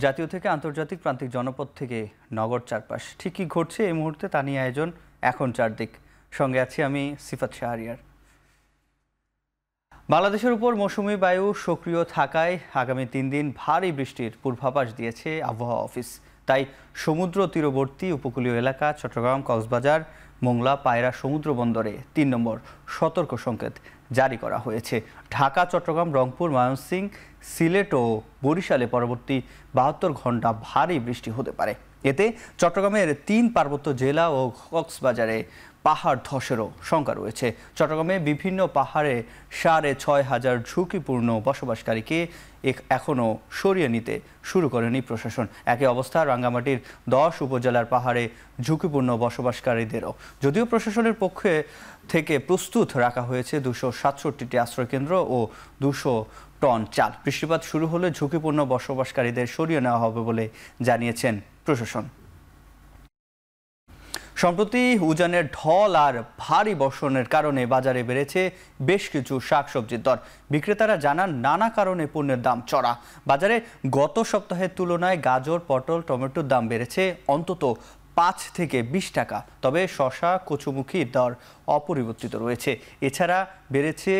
জাতীয় থেকে আন্তর্জাতিক প্রান্তিক জনপদ থেকে নগর চারপাশ ঠিক কি ঘটছে এই মুহূর্তে তা নিয়ে আয়োজন এখন চারদিক। সঙ্গে আছি আমি সিফাত শাহরিয়ার। বাংলাদেশের উপর মৌসুমি বায়ু সক্রিয় থাকায় আগামী 3 দিন ভারী বৃষ্টির পূর্বাভাস দিয়েছে আবহাওয়া অফিস। তাই সমুদ্র তীরবর্তী উপকূলীয় এলাকা চট্টগ্রাম, কক্সবাজার, মোংলা, পায়রা সমুদ্র বন্দরে 3 নম্বর সতর্ক সংকেত জারি করা হয়েছে। ঢাকা, চট্টগ্রাম, রংপুর, ময়মনসিংহ, সিলেট ও বরিশালে পরবর্তী 72 ঘন্টা ভারী বৃষ্টি হতে পারে। এতে চট্টগ্রামের 3 পার্বত্য জেলা ও কক্সবাজারে পাহাড় ধসেরও শঙ্কা রয়েছে। চট্টগ্রামে বিভিন্ন পাহাড়ে 6,500 ঝুঁকিপূর্ণ বসবাসকারীকে এখনও সরিয়ে নিতে শুরু করেনি প্রশাসন। একই অবস্থা রাঙ্গামাটির 10 উপজেলার পাহাড়ে ঝুঁকিপূর্ণ বসবাসকারীদেরও। যদিও প্রশাসনের পক্ষে থেকে প্রস্তুত রাখা হয়েছে 267টি আশ্রয়কেন্দ্র ও 200 টন চাল। বৃষ্টিপাত শুরু হলে ঝুঁকিপূর্ণ বসবাসকারীদের সরিয়ে নেওয়া হবে বলে জানিয়েছেন প্রশাসন। সম্প্রতি উজানের ঢল আর ভারী বর্ষণের কারণে বাজারে বেড়েছে বেশ কিছু শাকসবজির দর। বিক্রেতারা জানান নানা কারণে পণ্যের দাম চড়া। বাজারে গত সপ্তাহের তুলনায় গাজর, পটল, টমেটোর দাম বেড়েছে অন্তত 5 থেকে 20 টাকা। তবে শসা, কচুমুখির দর অপরিবর্তিত রয়েছে। এছাড়া বেড়েছে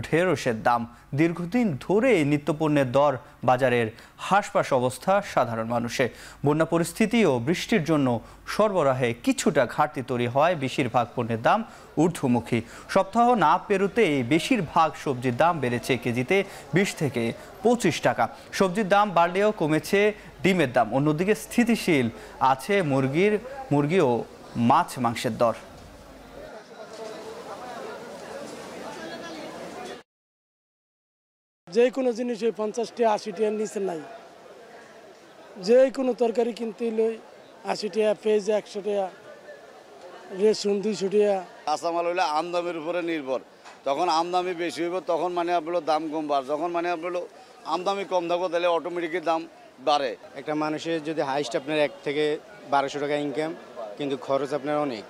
ঢেঁড়সের দাম। দীর্ঘদিন ধরে নিত্যপণ্যের দর বাজারের হাসপাস অবস্থা সাধারণ মানুষের। বন্যা পরিস্থিতি ও বৃষ্টির জন্য সরবরাহে কিছুটা ঘাটতি তৈরি হয় বেশিরভাগ পণ্যের দাম ঊর্ধ্বমুখী। সপ্তাহ না পেরোতেই বেশিরভাগ সবজির দাম বেড়েছে কেজিতে 20 থেকে 25 টাকা। সবজির দাম বাড়লেও কমেছে ডিমের দাম। অন্যদিকে স্থিতিশীল আছে মুরগি ও মাছ মাংসের দর। যে কোনো জিনিস 50 টাকা 80 টাকার নিচে নাই। যে কোনো তরকারি কিনতে লই 80 টাকা, পেঁয়াজ 100 টাকা, রসুন 200 টাকা। কাঁচামাল হইলে আমদামির উপরে নির্ভর। যখন আমদামি বেশি হইব তখন আপনার দাম কমবে, আর যখন আপনার আমদামি কম থাকবে তাহলে অটোমেটিকই দাম বাড়ে। একটা মানুষের যদি হাইস্ট আপনার 1 থেকে 1200 টাকা ইনকাম, কিন্তু খরচ আপনার অনেক।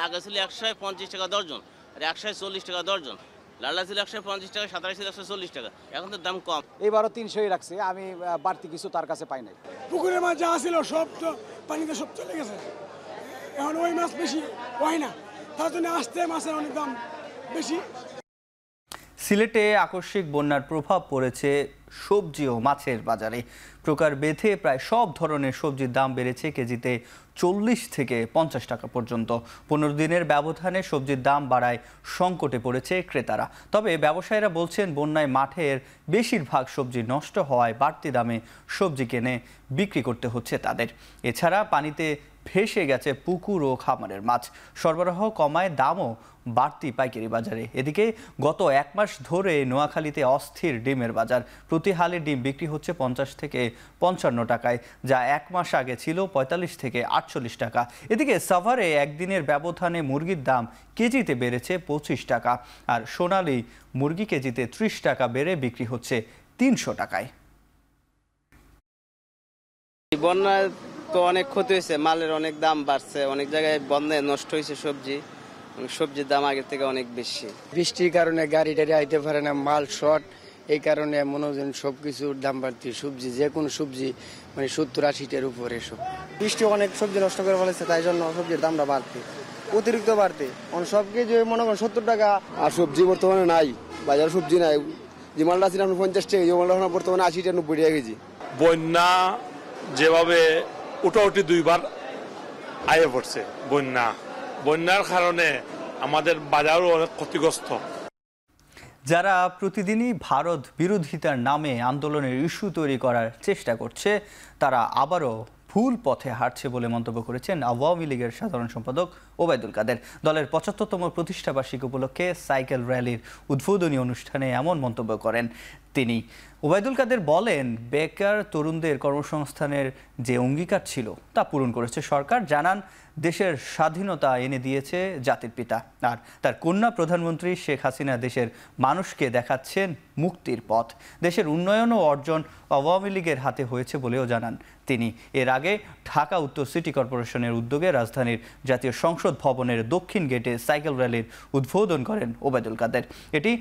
আগে ছিল 150 টাকা দর্জন, আর 140 টাকা দর্জন। লালা ছিল 150 টাকা, 27 ছিল 140 টাকা। এখন তো দাম কম। এবারও 300ই রাখছে। আমি বাড়তি কিছু তার কাছে পাই নাই। পুকুরের মাছ যা ছিল সব তো পানিতে সব চলে গেছে। এখন ওই মাছ বেশি হয় না, তার জন্য আসতে মাছের অনেক দাম বেশি। সিলেটে আকস্মিক বন্যার প্রভাব পড়েছে সবজি ও মাছের বাজারে। প্রকার বেঁধে প্রায় সব ধরনের সবজির দাম বেড়েছে কেজিতে 40 থেকে 50 টাকা পর্যন্ত। 15 দিনের ব্যবধানে সবজির দাম বাড়ায় সংকটে পড়েছে ক্রেতারা। তবে ব্যবসায়ীরা বলছেন বন্যায় মাঠের বেশিরভাগ সবজি নষ্ট হওয়ায় বাড়তি দামে সবজি কিনে বিক্রি করতে হচ্ছে তাদের। এছাড়া পানিতে ভেসে গেছে পুকুর ও খামারের মাছ। সরবরাহ কমায় দামও বাড়তি পাইকারি বাজারে। এদিকে গত 1 মাস ধরে নোয়াখালীতে অস্থির ডিমের বাজার। প্রতি হালি ডিম বিক্রি হচ্ছে 50 থেকে 55 টাকায়, যা 1 মাস আগে ছিল 45 থেকে 48 টাকা। এদিকে সাভারে একদিনের ব্যবধানে মুরগির দাম কেজিতে বেড়েছে 25 টাকা, আর সোনালী মুরগি কেজিতে 30 টাকা বেড়ে বিক্রি হচ্ছে 300 টাকায়। বন্যায় তো অনেক ক্ষতি হয়েছে, মালের অনেক দাম বাড়ছে, অনেক জায়গায় বন্যায় নষ্ট হয়েছে সবজির দাম আগের থেকে অনেক বেশি। বৃষ্টির কারণে গাড়ি টাড়ি আইতে পারে না, মাল শর্ট, এই কারণে মনে হয় সবকিছুর দাম বাড়তি। সবজি যে কোনো সবজি 70-80টার উপরে সব। বৃষ্টি অনেক সবজি নষ্ট করে ফেলেছে, তাই জন্য সবজির দামটা বাড়তি, অতিরিক্ত বাড়তি। সব কিছু মনে করেন 70 টাকা। আর সবজি বর্তমানে নাই, বাজার সবজি নাই। যে মালটা ছিল 50 টাকা, এই মালটা বর্তমানে 80 টাকা 90 টাকা কেজি। বন্যা যেভাবে উঠাউঠি 2বার আয়ে পড়ছে, বন্যার কারণে আমাদের বাজারও অনেক ক্ষতিগ্রস্ত। যারা প্রতিদিনই ভারত বিরোধিতার নামে আন্দোলনের ইস্যু তৈরি করার চেষ্টা করছে, তারা আবারও ভুল পথে হাঁটছে বলে মন্তব্য করেছেন আওয়ামী লীগের সাধারণ সম্পাদক ওবায়দুল কাদের। দলের 75তম প্রতিষ্ঠাবার্ষিকী উপলক্ষে সাইকেল র্যালির উদ্বোধনী অনুষ্ঠানে এমন মন্তব্য করেন তিনি। ওবায়দুল কাদের বলেন, বেকার তরুণদের কর্মসংস্থানের যে অঙ্গীকার ছিল তা পূরণ করেছে সরকার। জানান, দেশের স্বাধীনতা এনে দিয়েছে জাতির পিতা, আর তার কন্যা প্রধানমন্ত্রী শেখ হাসিনা দেশের মানুষকে দেখাচ্ছেন মুক্তির পথ। দেশের উন্নয়ন ও অর্জন আওয়ামী লীগের হাতে হয়েছে বলেও জানান তিনি। এর আগে ঢাকা উত্তর সিটি কর্পোরেশনের উদ্যোগে রাজধানীর জাতীয় সংসদ ভবনের দক্ষিণ গেটে সাইকেল র্যালির উদ্বোধন করেন ওবায়দুল কাদের। এটি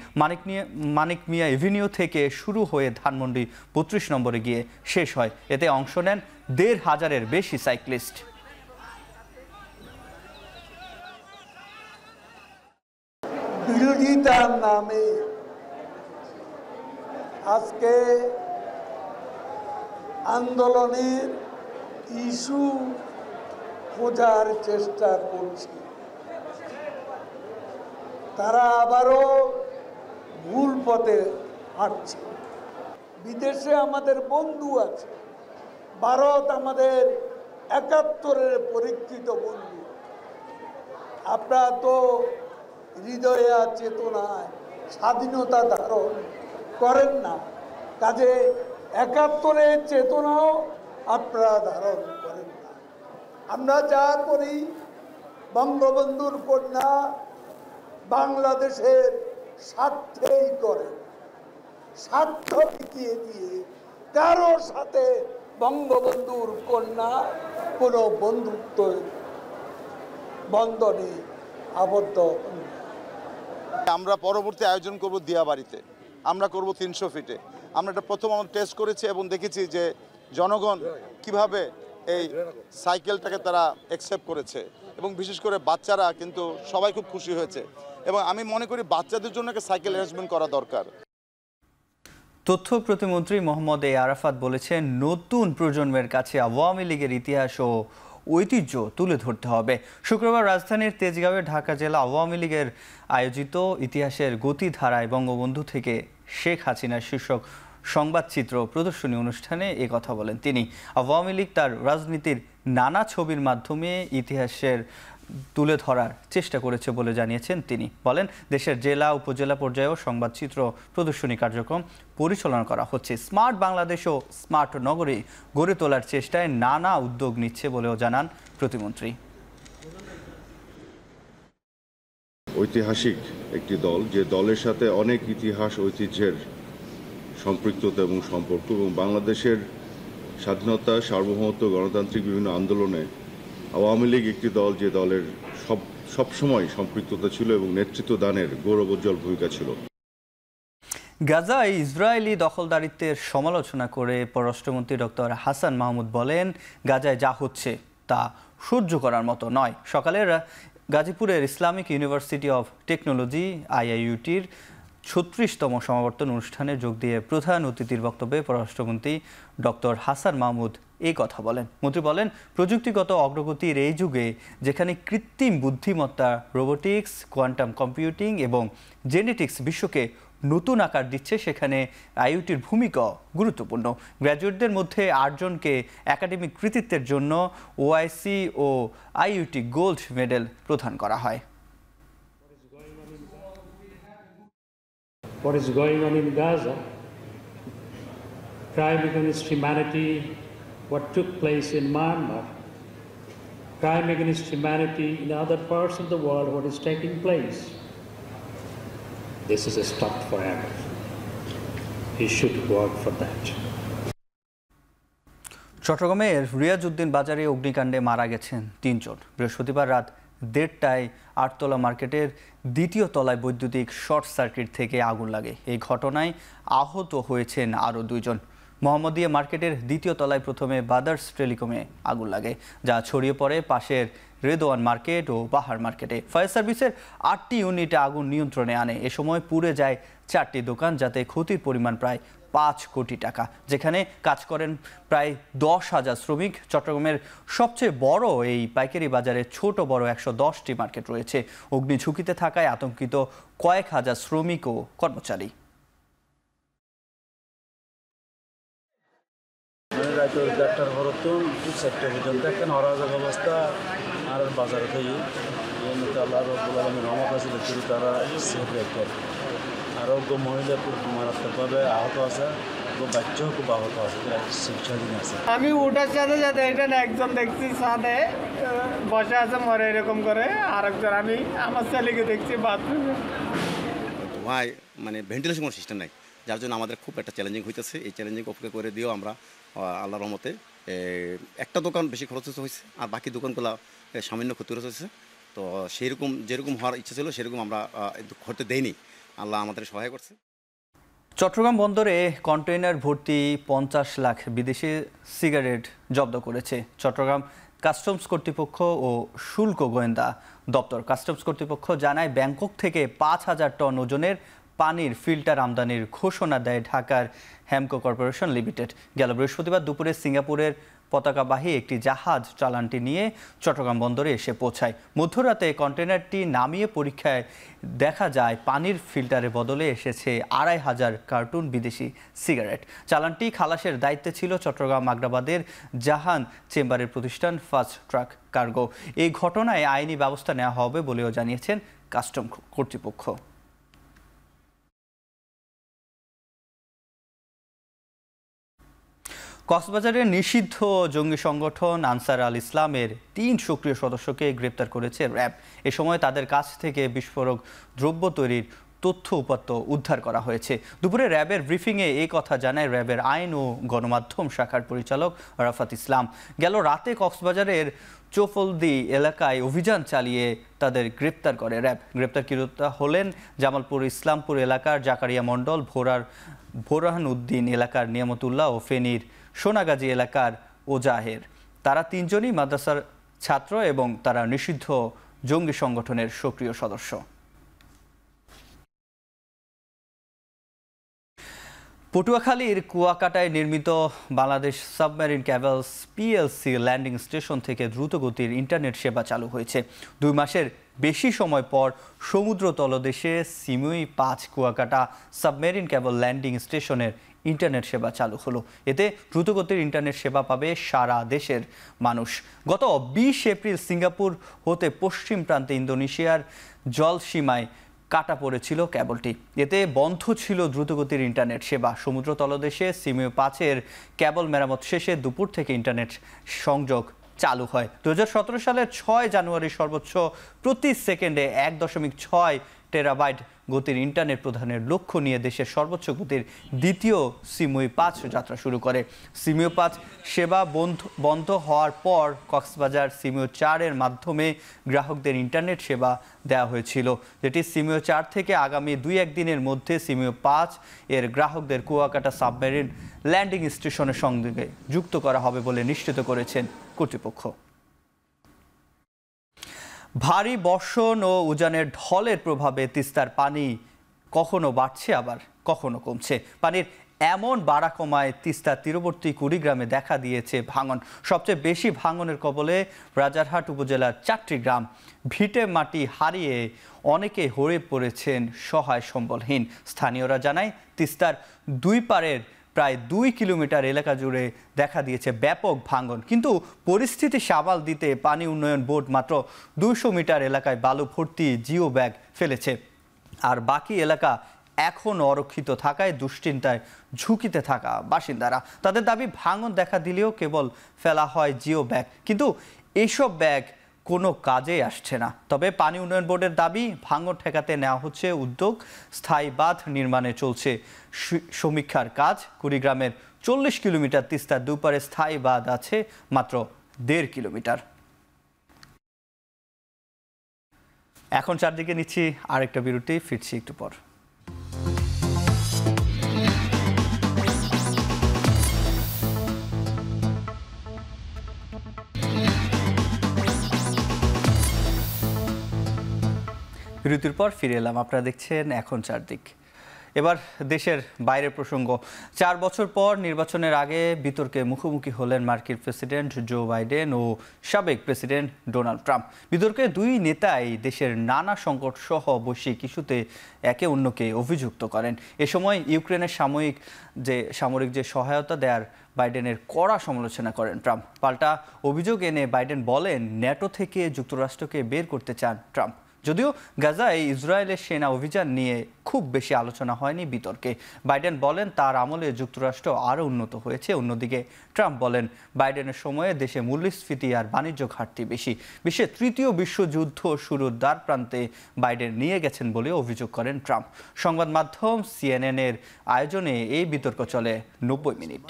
মানিক মিয়া এভিনিউ থেকে শুরু হয়ে ধানমন্ডি 32 নম্বরে গিয়ে শেষ হয়। এতে অংশ নেন 1,500-এর বেশি সাইক্লিস্ট। বিরোধিতার নামে আজকে আন্দোলনের ইস্যু খোঁজার চেষ্টা করছে। তারা আবারও ভুল পথে হাঁটছে। বিদেশে আমাদের বন্ধু আছে, ভারত আমাদের 71-এর পরীক্ষিত বন্ধু। আপনারা তো হৃদয়ে চেতনায় স্বাধীনতা ধারণ করেন না, কাজে 71-এর চেতনাও আপনারা ধারণ করেন না। আমরা যা করি বঙ্গবন্ধুর কন্যা বাংলাদেশের স্বার্থেই করে। স্বার্থ টিকিয়ে দিয়ে কারোর সাথে বঙ্গবন্ধুর কন্যা কোনো বন্ধুত্ব বন্ধনে আবদ্ধ হন। আমরা পরবর্তী আয়োজন করব দিয়াবাড়িতে, আমরা করব 300 ফিটে। আমরা এটা প্রথম আমরা টেস্ট করেছি এবং দেখেছি যে জনগণ কিভাবে এই সাইকেলটাকে তারা অ্যাকসেপ্ট করেছে এবং বিশেষ করে বাচ্চারা কিন্তু সবাই খুব খুশি হয়েছে। এবং আমি মনে করি বাচ্চাদের জন্য একটা সাইকেল অ্যারেঞ্জমেন্ট করা দরকার। তথ্য প্রতিমন্ত্রী মোহাম্মদ এ আরাফাত বলেছেন, নতুন প্রজন্মের কাছে আওয়ামী লীগের ইতিহাস ও ঐতিহ্য তুলে ধরতে হবে। শুক্রবার রাজধানীর তেজগাঁওয়ে ঢাকা জেলা আওয়ামী লীগের আয়োজিত ইতিহাসের গতিধারায় বঙ্গবন্ধু থেকে শেখ হাসিনার শীর্ষক সংবাদচিত্র প্রদর্শনী অনুষ্ঠানে এ কথা বলেন তিনি। আওয়ামী লীগ তার রাজনীতির নানা ছবির মাধ্যমে ইতিহাসের তুলে ধরার চেষ্টা করেছে বলে জানিয়েছেন তিনি। বলেন, দেশের জেলা উপজেলা পর্যায়েও সংবাদচিত্র প্রদর্শনী কার্যক্রম পরিচালনা করা হচ্ছে। স্মার্ট বাংলাদেশ ও স্মার্ট নগরী গড়ে তোলার চেষ্টায় নানা উদ্যোগ নিচ্ছে বলেও জানান প্রতিমন্ত্রী। ঐতিহাসিক একটি দল, যে দলের সাথে অনেক ইতিহাস ঐতিহ্যের সম্পৃক্ততা এবং সম্পর্ক, এবং বাংলাদেশের স্বাধীনতা, সার্বভৌমত্ব, গণতান্ত্রিক বিভিন্ন আন্দোলনে আওয়ামী লীগ একটি দল যে দলের সবসময় সম্পৃক্ততা ছিল এবং নেতৃত্ব দানের গৌরবোজ্জ্বল ভূমিকা ছিল। গাজায় ইসরায়েলি দখলদারিত্বের সমালোচনা করে পররাষ্ট্রমন্ত্রী ডক্টর হাসান মাহমুদ বলেন, গাজায় যা হচ্ছে তা সহ্য করার মতো নয়। সকালে গাজীপুরের ইসলামিক ইউনিভার্সিটি অব টেকনোলজি IIUTর 36তম সমাবর্তন অনুষ্ঠানে যোগ দিয়ে প্রধান অতিথির বক্তব্যে পররাষ্ট্রমন্ত্রী ডক্টর হাসান মাহমুদ এই কথা বলেন। মন্ত্রী বলেন, প্রযুক্তিগত অগ্রগতির এই যুগে যেখানে কৃত্রিম বুদ্ধিমত্তা, রোবোটিক্স, কোয়ান্টাম কম্পিউটিং এবং জেনেটিক্স বিশ্বকে নতুন আকার দিচ্ছে, সেখানে IIUTর ভূমিকা গুরুত্বপূর্ণ। গ্র্যাজুয়েটদের মধ্যে 8 জনকে একাডেমিক কৃতিত্বের জন্য OIC ও IIUT গোল্ড মেডেল প্রদান করা হয়। What is going on in Gaza, crime against humanity, what took place in Myanmar, crime against humanity in other parts of the world, what is taking place. This is stopped forever. He should work for that. চট্টগ্রামের রিয়াজউদ্দিন বাজারে অগ্নিকাণ্ডে মারা গেছেন 3 জন। বৃহস্পতিবার রাত 1:30টায় 8তলা মার্কেটের 2য় তলায় বৈদ্যুতিক শর্ট সার্কিট থেকে আগুন লাগে। এই ঘটনায় আহত হয়েছেন আরও 2 জন। মোহাম্মদিয়া মার্কেটের 2য় তলায় প্রথমে বাদার্স টেলিকমে আগুন লাগে, যা ছড়িয়ে পড়ে পাশের রেদোয়ান মার্কেট ও বাহার মার্কেটে। ফায়ার সার্ভিসের 8টি ইউনিটে আগুন নিয়ন্ত্রণে আনে। এ সময় পুড়ে যায় 4টি দোকান, যাতে ক্ষতির পরিমাণ প্রায় 5 কোটি টাকা, যেখানে কাজ করেন প্রায় 10,000 শ্রমিক। চট্টগ্রামের সবচেয়ে বড় এই পাইকারি বাজারে ছোট বড় 110টি মার্কেট রয়েছে। অগ্নি ঝুঁকিতে থাকায় আতঙ্কিত কয়েক হাজার শ্রমিক ও কর্মচারী। রাত 1:30টার পর তো 4টা পর্যন্ত একটা অরাজক অবস্থা আর বাজারে থেকে আল্লাহ রব্বুল আলামিন রহমত আছে, তারা সেফ রাখে। আরও মহিলা খুব মারাত্মকভাবে আহত আছে, বাচ্চাও খুব আহত আছে, চিকিৎসাধীন আছে। আমি ওটার সাথে সাথে এখানে একজন দেখছি সাথে বসে আছে মরে এরকম করে, আর একজন আমি আমার ছেলেকে দেখছি বাথরুমে। ভাই মানে ভেন্টিলেশন কোনো সিস্টেম নাই, যার জন্য আমাদের খুব একটা চ্যালেঞ্জিং হইতেছে। এই চ্যালেঞ্জিং উপেক্ষা করে দিয়েও আমরা আল্লাহর রহমতে একটা দোকান বেশি খরচ হয়েছে, আর বাকি দোকানগুলো সামান্য ক্ষতিগ্রস্ত হয়েছে। তো সেইরকম যেরকম হওয়ার ইচ্ছা ছিল সেরকম আমরা হতে দেইনি, আল্লাহ আমাদের সহায় করছে। চট্টগ্রাম বন্দরে কন্টেইনার ভর্তি 50 লাখ বিদেশি সিগারেট জব্দ করেছে চট্টগ্রাম কাস্টমস কর্তৃপক্ষ ও শুল্ক গোয়েন্দা দপ্তর। কাস্টমস কর্তৃপক্ষ জানায় ব্যাংকক থেকে 5000 টন ওজনের পানির ফিল্টার আমদানির ঘোষণা দেয় ঢাকার হ্যামকো কর্পোরেশন লিমিটেড। গেল বৃহস্পতিবার দুপুরে সিঙ্গাপুরের পতাকাবাহী একটি জাহাজ চালানটি নিয়ে চট্টগ্রাম বন্দরে এসে পৌঁছায়। মধ্যরাতে কন্টেনারটি নামিয়ে পরীক্ষায় দেখা যায় পানির ফিল্টারের বদলে এসেছে 2500 কার্টুন বিদেশি সিগারেট। চালানটি খালাসের দায়িত্বে ছিল চট্টগ্রাম আগ্রাবাদের জাহান চেম্বারের প্রতিষ্ঠান ফাস্ট ট্রাক কার্গো। এই ঘটনায় আইনি ব্যবস্থা নেওয়া হবে বলেও জানিয়েছেন কাস্টম কর্তৃপক্ষ। কক্সবাজারের নিষিদ্ধ জঙ্গি সংগঠন আনসার আল ইসলামের 3 সক্রিয় সদস্যকে গ্রেপ্তার করেছে র্যাব। এ সময় তাদের কাছ থেকে বিস্ফোরক দ্রব্য তৈরির তথ্য উপাত্ত উদ্ধার করা হয়েছে। দুপুরে র্যাবের ব্রিফিংয়ে এই কথা জানায় র্যাবের আইন ও গণমাধ্যম শাখার পরিচালক রাফাত ইসলাম। গেল রাতে কক্সবাজারের চৌফলদি এলাকায় অভিযান চালিয়ে তাদের গ্রেপ্তার করে র্যাব। গ্রেপ্তারকৃতরা হলেন জামালপুর ইসলামপুর এলাকার জাকারিয়া মণ্ডল, ভোরাহান উদ্দিন এলাকার নিয়ামতুল্লাহ ও ফেনীর সোনাগাজী এলাকার ওজাহের। তারা 3 জনই মাদ্রাসার ছাত্র এবং তারা নিষিদ্ধ জঙ্গি সংগঠনের সক্রিয় সদস্য। পটুয়াখালীর কুয়াকাটায় নির্মিত Bangladesh submarine cables PLC landing station থেকে দ্রুতগতির ইন্টারনেট সেবা চালু হয়েছে। 2 মাসের বেশি সময় পর সমুদ্র তলদেশে সিমুই 5 কুয়াকাটা সাবমেরিন ক্যাবল ল্যান্ডিং স্টেশনের ইন্টারনেট সেবা চালু হলো। এতে দ্রুতগতির ইন্টারনেট সেবা পাবে সারা দেশের মানুষ। গত 20 এপ্রিল সিঙ্গাপুর হতে পশ্চিম প্রান্তে ইন্দোনেশিয়ার জলসীমায় কাটা পড়েছিল কেবলটি। এতে বন্ধ ছিল দ্রুতগতির ইন্টারনেট সেবা। সমুদ্র তলদেশে সিমুই 5-এর কেবল মেরামত শেষে দুপুর থেকে ইন্টারনেট সংযোগ চালু হয়। 2017 সালের 6 জানুয়ারি সর্বোচ্চ প্রতি সেকেন্ডে 1.6 টেরাবাইট গতির ইন্টারনেট প্রদানের লক্ষ্য নিয়ে দেশের সর্বোচ্চ গতির দ্বিতীয় সিমুই 5 যাত্রা শুরু করে। সিমুই 5 সেবা বন্ধ হওয়ার পর কক্সবাজার সিমুই 4-এর মাধ্যমে গ্রাহকদের ইন্টারনেট সেবা দেওয়া হয়েছিল, যেটি সিমুই 4 থেকে আগামী 2-1 দিনের মধ্যে সিমুই 5 এর গ্রাহকদের কুয়াকাটা সাবমেরিন ল্যান্ডিং স্টেশনের সঙ্গে যুক্ত করা হবে বলে নিশ্চিত করেছেন কর্তৃপক্ষ। ভারী বর্ষণ ও উজানের ঢলের প্রভাবে তিস্তার পানি কখনো বাড়ছে আবার কখনো কমছে। পানির এমন বাড়া কমায় তিস্তার তীরবর্তী কুড়িগ্রামে দেখা দিয়েছে ভাঙন। সবচেয়ে বেশি ভাঙনের কবলে রাজারহাট উপজেলার 4টি গ্রাম। ভিটে মাটি হারিয়ে অনেকে হয়ে পড়েছেন সহায় সম্বলহীন। স্থানীয়রা জানায় তিস্তার 2 পারের প্রায় 2 কিলোমিটার এলাকা জুড়ে দেখা দিয়েছে ব্যাপক ভাঙন, কিন্তু পরিস্থিতি সামাল দিতে পানি উন্নয়ন বোর্ড মাত্র 200 মিটার এলাকায় বালু ভর্তি জিও ব্যাগ ফেলেছে। আর বাকি এলাকা এখন অরক্ষিত থাকায় দুশ্চিন্তায় ঝুঁকিতে থাকা বাসিন্দারা। তাদের দাবি ভাঙন দেখা দিলেও কেবল ফেলা হয় জিও ব্যাগ, কিন্তু এইসব ব্যাগ কোনো কাজে আসছে না। তবে পানি উন্নয়ন বোর্ডের দাবি ভাঙন ঠেকাতে নেওয়া হচ্ছে উদ্যোগ। স্থায়ী বাঁধ নির্মাণে চলছে সমীক্ষার কাজ। কুড়িগ্রামের 40 কিলোমিটার তিস্তার দুপারে স্থায়ী বাঁধ আছে মাত্র 1.5 কিলোমিটার। এখন চারদিকে নিচ্ছি আরেকটা বিরতি, ফিরছি একটু পর। বিরতির পর ফিরে এলাম। আপনারা দেখছেন এখন চারদিক। এবার দেশের বাইরের প্রসঙ্গ। 4 বছর পর নির্বাচনের আগে বিতর্কে মুখোমুখি হলেন মার্কিন প্রেসিডেন্ট জো বাইডেন ও সাবেক প্রেসিডেন্ট ডোনাল্ড ট্রাম্প। বিতর্কে 2 নেতাই দেশের নানা সংকট সহ বৈশ্বিক ইস্যুতে একে অন্যকে অভিযুক্ত করেন। এ সময় ইউক্রেনের সামরিক যে সহায়তা দেওয়ার বাইডেনের কড়া সমালোচনা করেন ট্রাম্প। পাল্টা অভিযোগ এনে বাইডেন বলেন ন্যাটো থেকে যুক্তরাষ্ট্রকে বের করতে চান ট্রাম্প। যদিও গাজায় ইসরায়েলের সেনা অভিযান নিয়ে খুব বেশি আলোচনা হয়নি বিতর্কে। বাইডেন বলেন তার আমলে যুক্তরাষ্ট্র আরও উন্নত হয়েছে। অন্যদিকে ট্রাম্প বলেন বাইডেনের সময়ে দেশে মূল্যস্ফীতি আর বাণিজ্য ঘাটতি বেশি। বিশ্বের তৃতীয় বিশ্বযুদ্ধ শুরুর দ্বার প্রান্তে বাইডেন নিয়ে গেছেন বলে অভিযোগ করেন ট্রাম্প। সংবাদ মাধ্যম CNN-এর আয়োজনে এই বিতর্ক চলে 90 মিনিট।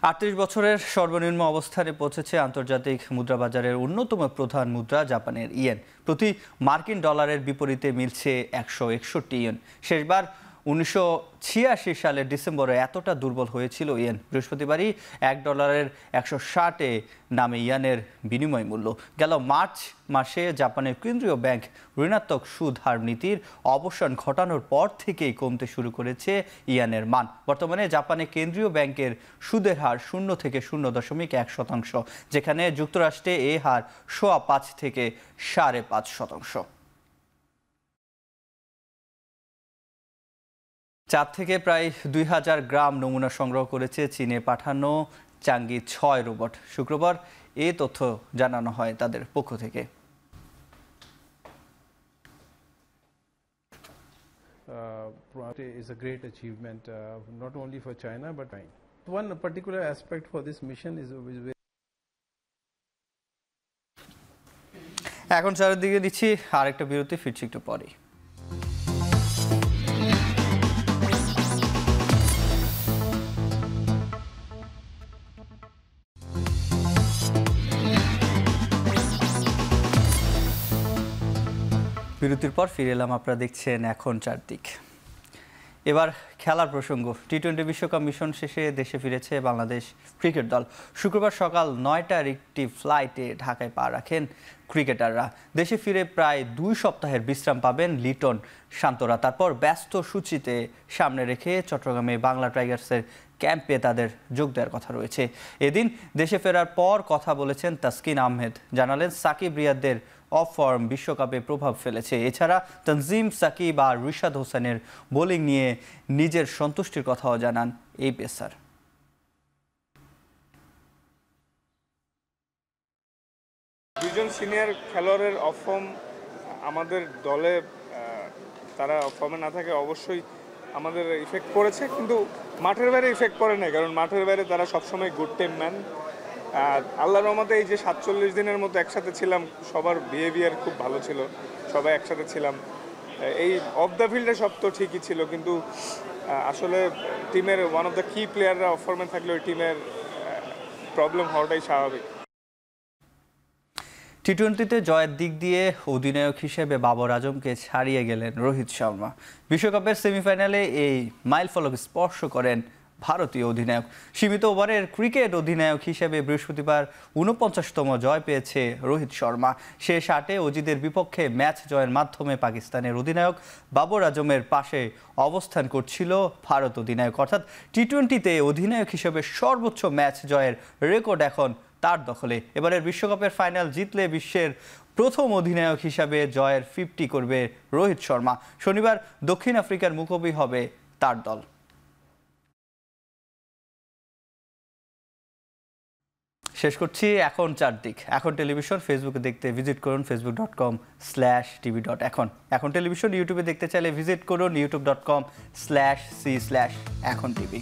38 বছরের সর্বনিম্ন অবস্থানে পৌঁছেছে আন্তর্জাতিক মুদ্রাবাজারের অন্যতম প্রধান মুদ্রা জাপানের ইয়েন। প্রতি মার্কিন ডলারের বিপরীতে মিলছে 161 ইয়েন। শেষবার 1986 সালের ডিসেম্বরে এতটা দুর্বল হয়েছিল ইয়েন। বৃহস্পতিবারই $1 160-এ নামে ইয়েনের বিনিময় মূল্য। গেল মার্চ মাসে জাপানের কেন্দ্রীয় ব্যাংক ঋণাত্মক সুদ হার নীতির অবসান ঘটানোর পর থেকেই কমতে শুরু করেছে ইয়েনের মান। বর্তমানে জাপানে কেন্দ্রীয় ব্যাংকের সুদের হার 0 থেকে 0.1%, যেখানে যুক্তরাষ্ট্রে এই হার 5.5 থেকে 5.5%। চাঁদ থেকে প্রায় 2000 গ্রাম নমুনা সংগ্রহ করেছে চীনে পাঠানো চাঙ্গি 6 রোবট। শুক্রবার এই তথ্য জানানো হয় তাদের পক্ষ থেকে। Is a great achievement not only for China but one particular aspect for this mission is এখন চারিদিকে দিচ্ছি আরেকটা বিরতি, ফিরছি একটু পরে। বিরতির পর ফিরে এলাম, আপনারা দেখছেন এখন চারদিক। এবার খেলার প্রসঙ্গ। টি-20 বিশ্বকাপ মিশন শেষে দেশে ফিরেছে বাংলাদেশ ক্রিকেট দল। শুক্রবার সকাল 9টার একটি ফ্লাইটে ঢাকায় পা রাখেন ক্রিকেটাররা। দেশে ফিরে প্রায় 2 সপ্তাহের বিশ্রাম পাবেন লিটন শান্তরা। তারপর ব্যস্ত সূচিতে সামনে রেখে চট্টগ্রামে বাংলা টাইগার্সের ক্যাম্পে তাদের যোগ দেওয়ার কথা রয়েছে। এদিন দেশে ফেরার পর কথা বলেছেন তাসকিন আহমেদ। জানালেন সাকিব রিয়াদদের অফ ফর্ম বিশ্বকাপে প্রভাব ফেলেছে। এছাড়া তানজিম, সাকিব আর রিশাদ হোসেনের বোলিং নিয়ে নিজের সন্তুষ্টির কথাও জানান এই পেসার। দুজন সিনিয়র খেলোয়াড়ের অফ ফর্ম আমাদের দলে, তারা অফ ফর্মে না থাকে অবশ্যই আমাদের ইফেক্ট পড়েছে, কিন্তু মাঠের বাইরে ইফেক্ট পড়ে না, কারণ মাঠের বাইরে তারা সবসময় গুড টিম ম্যান। আর আল্লাহর রহমতে এই যে 47 দিনের মতো একসাথে ছিলাম, সবার বিহেভিয়ার খুব ভালো ছিল, সবাই একসাথে ছিলাম। এই অফ দ্য ফিল্ডে সব তো ঠিকই ছিল, কিন্তু আসলে টিমের ওয়ান অফ দ্য কি প্লেয়াররা অফ ফর্মে থাকলে ওই টিমের প্রবলেম হওয়াটাই স্বাভাবিক। টি-20তে জয়ের দিক দিয়ে অধিনায়ক হিসেবে বাবর আজমকে ছাড়িয়ে গেলেন রোহিত শর্মা। বিশ্বকাপের সেমিফাইনালে এই মাইলফলক স্পর্শ করেন ভারতীয় অধিনায়ক। সীমিত ওভারের ক্রিকেট অধিনায়ক হিসেবে বৃহস্পতিবার 49তম জয় পেয়েছে রোহিত শর্মা। শেষ 8-এ অজিদের বিপক্ষে ম্যাচ জয়ের মাধ্যমে পাকিস্তানের অধিনায়ক বাবর আজমের পাশে অবস্থান করছিল ভারত অধিনায়ক। অর্থাৎ টি-20তে অধিনায়ক হিসেবে সর্বোচ্চ ম্যাচ জয়ের রেকর্ড এখন তার দখলে। এবারের বিশ্বকাপের ফাইনাল জিতলে বিশ্বের প্রথম অধিনায়ক হিসাবে জয়ের 50 করবে রোহিত শর্মা। শনিবার দক্ষিণ আফ্রিকার মুখোমুখি হবে তার দল। শেষ করছি এখন চারদিক। এখন টেলিভিশন ফেসবুকে দেখতে ভিজিট করুন facebook.com/tv.এখন। এখন টেলিভিশন ইউটিউবে দেখতে চাইলে ভিজিট করুন youtube.com/c/echontv।